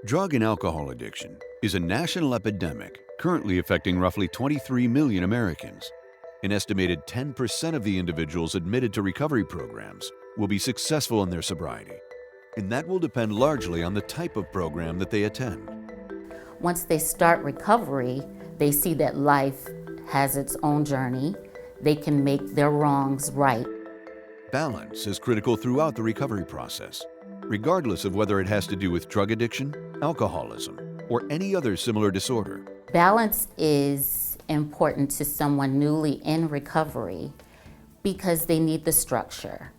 Drug and alcohol addiction is a national epidemic currently affecting roughly 23 million Americans. An estimated 10% of the individuals admitted to recovery programs will be successful in their sobriety, and that will depend largely on the type of program that they attend. Once they start recovery, they see that life has its own journey. They can make their wrongs right. Balance is critical throughout the recovery process, regardless of whether it has to do with drug addiction, alcoholism, or any other similar disorder. Balance is important to someone newly in recovery because they need the structure.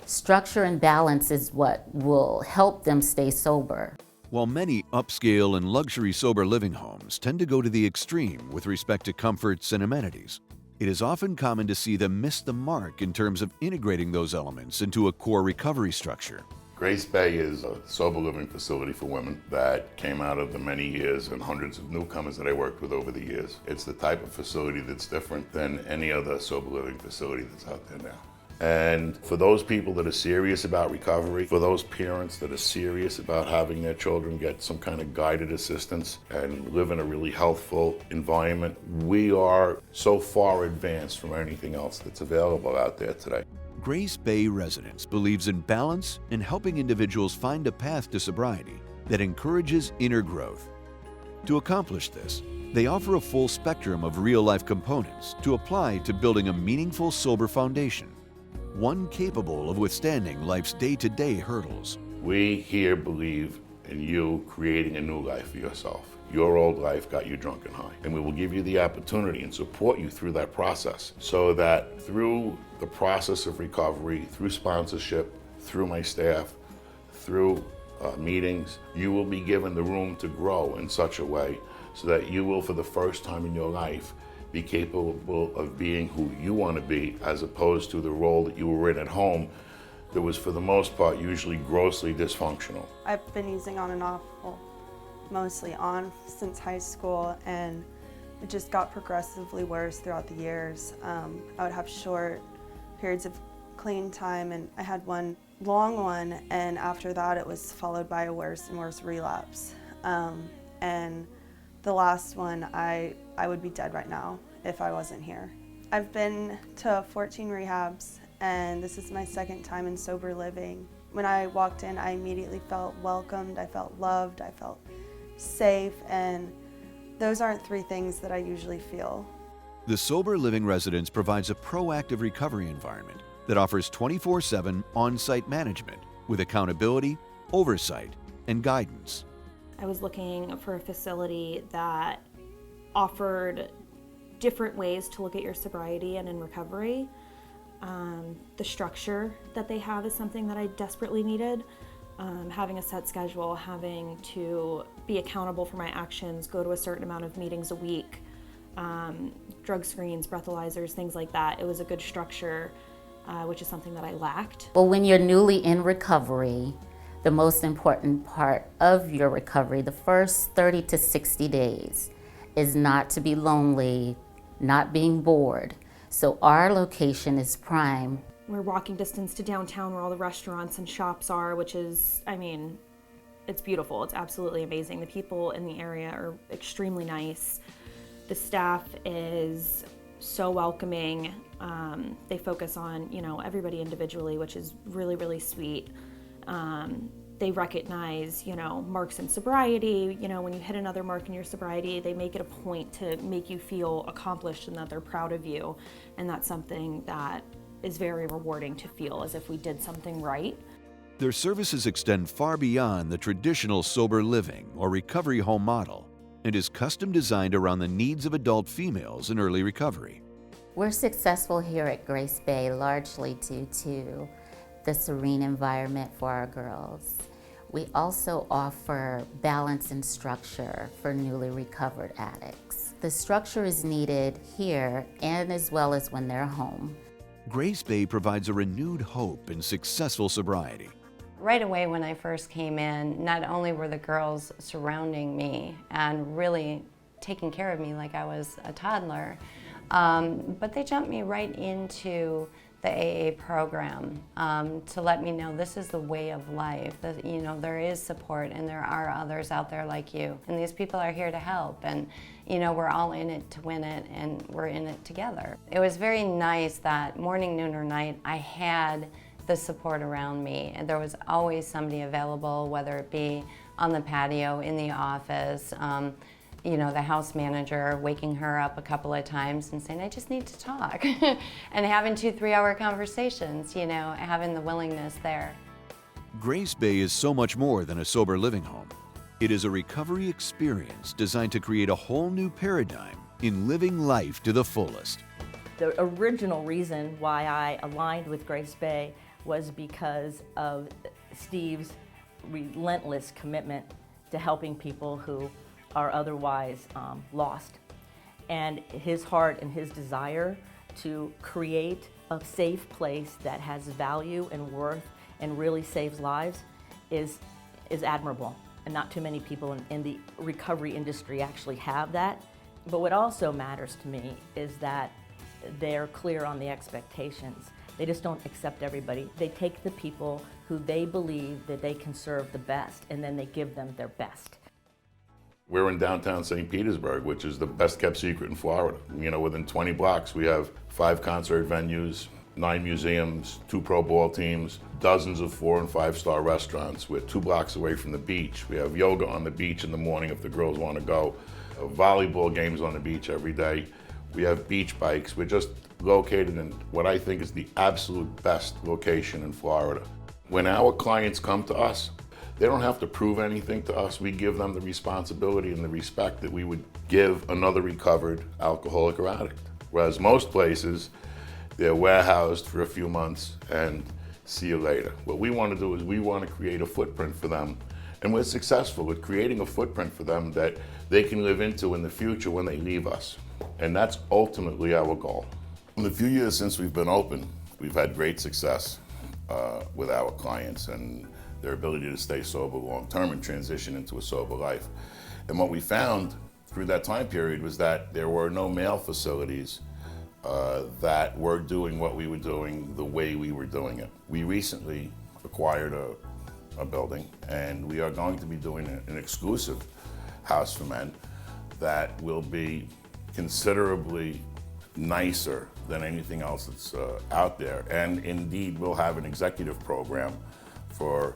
Structure and balance is what will help them stay sober. While many upscale and luxury sober living homes tend to go to the extreme with respect to comforts and amenities, it is often common to see them miss the mark in terms of integrating those elements into a core recovery structure. Grace Bay is a sober living facility for women that came out of the many years and hundreds of newcomers that I worked with over the years. It's the type of facility that's different than any other sober living facility that's out there now. And for those people that are serious about recovery, for those parents that are serious about having their children get some kind of guided assistance and live in a really healthful environment, we are so far advanced from anything else that's available out there today. Grace Bay Residence believes in balance and helping individuals find a path to sobriety that encourages inner growth. To accomplish this, they offer a full spectrum of real-life components to apply to building a meaningful sober foundation, one capable of withstanding life's day-to-day hurdles. We here believe in you creating a new life for yourself. Your old life got you drunk and high, and we will give you the opportunity and support you through that process so that through the process of recovery, through sponsorship, through my staff, through meetings, you will be given the room to grow in such a way so that you will, for the first time in your life, be capable of being who you want to be, as opposed to the role that you were in at home that was, for the most part, usually grossly dysfunctional. I've been using on and off, well, mostly on since high school, and it just got progressively worse throughout the years. I would have short periods of clean time, and I had one long one, and after that it was followed by a worse and worse relapse. And the last one, I would be dead right now if I wasn't here. I've been to 14 rehabs, and this is my second time in sober living. When I walked in, I immediately felt welcomed, I felt loved, I felt safe, and those aren't three things that I usually feel. The Sober Living Residence provides a proactive recovery environment that offers 24/7 on-site management with accountability, oversight, and guidance. I was looking for a facility that offered different ways to look at your sobriety and in recovery. The structure that they have is something that I desperately needed. Having a set schedule, having to be accountable for my actions, go to a certain amount of meetings a week, drug screens, breathalyzers, things like that. It was a good structure, which is something that I lacked. Well, when you're newly in recovery, the most important part of your recovery, the first 30 to 60 days, is not to be lonely, not being bored. So our location is prime. We're walking distance to downtown where all the restaurants and shops are, which is, I mean, it's beautiful. It's absolutely amazing. The people in the area are extremely nice. The staff is so welcoming. They focus on, everybody individually, which is really, really sweet. They recognize, marks in sobriety. When you hit another mark in your sobriety, they make it a point to make you feel accomplished and that they're proud of you. And that's something that is very rewarding to feel as if we did something right. Their services extend far beyond the traditional sober living or recovery home model and is custom designed around the needs of adult females in early recovery. We're successful here at Grace Bay largely due to the serene environment for our girls. We also offer balance and structure for newly recovered addicts. The structure is needed here and as well as when they're home. Grace Bay provides a renewed hope in successful sobriety. Right away when I first came in, not only were the girls surrounding me and really taking care of me like I was a toddler, but they jumped me right into the AA program to let me know this is the way of life. That, you know, there is support and there are others out there like you. And these people are here to help. And, you know, we're all in it to win it and we're in it together. It was very nice that morning, noon, or night I had the support around me. And there was always somebody available, whether it be on the patio, in the office, you know, the house manager waking her up a couple of times and saying, I just need to talk. And having 2-3 hour conversations, you know, having the willingness there. Grace Bay is so much more than a sober living home. It is a recovery experience designed to create a whole new paradigm in living life to the fullest. The original reason why I aligned with Grace Bay was because of Steve's relentless commitment to helping people who are otherwise lost. And his heart and his desire to create a safe place that has value and worth and really saves lives is admirable. And not too many people in the recovery industry actually have that. But what also matters to me is that they're clear on the expectations. They just don't accept everybody. They take the people who they believe that they can serve the best, and then they give them their best. We're in downtown St. Petersburg, which is the best kept secret in Florida. You know, within 20 blocks, we have 5 concert venues, 9 museums, 2 pro ball teams, dozens of 4- and 5-star restaurants. We're 2 blocks away from the beach. We have yoga on the beach in the morning if the girls want to go. Volleyball games on the beach every day. We have beach bikes. We're just located in what I think is the absolute best location in Florida. When our clients come to us, they don't have to prove anything to us. We give them the responsibility and the respect that we would give another recovered alcoholic or addict. Whereas most places, they're warehoused for a few months and see you later. What we want to do is we want to create a footprint for them. And we're successful at creating a footprint for them that they can live into in the future when they leave us. And that's ultimately our goal. In the few years since we've been open, we've had great success with our clients and their ability to stay sober long-term and transition into a sober life. And what we found through that time period was that there were no male facilities that were doing what we were doing the way we were doing it. We recently acquired a building, and we are going to be doing an exclusive house for men that will be considerably nicer than anything else that's out there. And indeed, we'll have an executive program for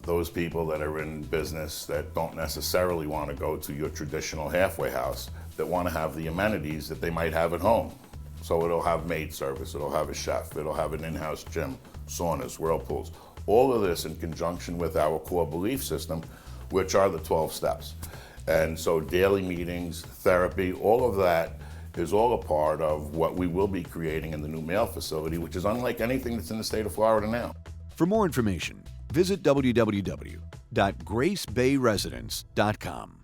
those people that are in business that don't necessarily want to go to your traditional halfway house, that want to have the amenities that they might have at home. So it'll have maid service, it'll have a chef, it'll have an in-house gym, saunas, whirlpools. All of this in conjunction with our core belief system, which are the 12 steps. And so daily meetings, therapy, all of that is all a part of what we will be creating in the new male facility, which is unlike anything that's in the state of Florida now. For more information, visit www.gracebayresidence.com.